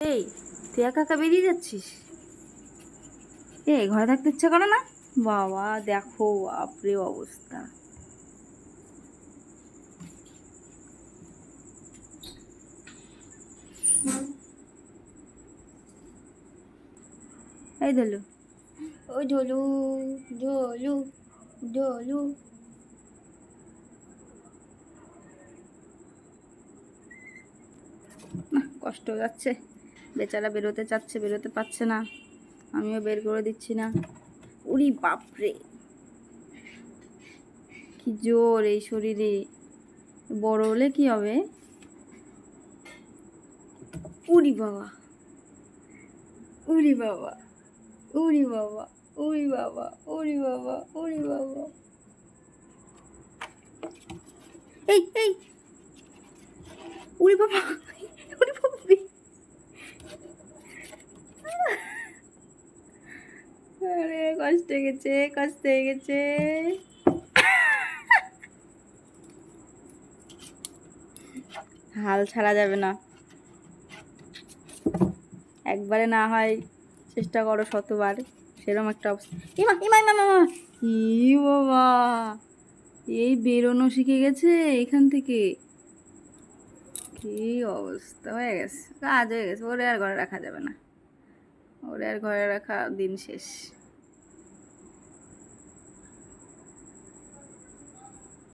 এই তুই একা একা বেরিয়ে যাচ্ছিস? ঘরে থাকতে ইচ্ছা করে না? বাবা দেখো বাপরে অবস্থা। এই ধলু, ওই ঢোলু, ঢোলু, ঢোলু। না কষ্ট হয়ে যাচ্ছে, বেচারা বেরোতে চাচ্ছে, বেরোতে পারছে না, আমিও বের করে দিচ্ছি না। উরি বাপরে, কি জোর এই শরীরে! বড় হলে কি হবে? উরি বাবা, উরি বাবা, উরি বাবা, উরি বাবা, উরি বাবা, উরি বাবা। এই উরি বাবা, উরি বাবা। আরে কষ্ট হয়ে গেছে, কষ্ট হয়ে গেছে। হাল ছাড়া যাবে না, একবারে না হয় চেষ্টা করো শতবার, সেরকম একটা অবস্থা। ইমা ইমা ইমা মামা, ই বাবা, এই বেরোনো শিখে গেছে এখান থেকে। কি অবস্থা হয়ে গেছে, কাজ হয়ে গেছে। ওরে আর ঘরে রাখা যাবে না, ওরে আর ঘরে রাখা দিন শেষ।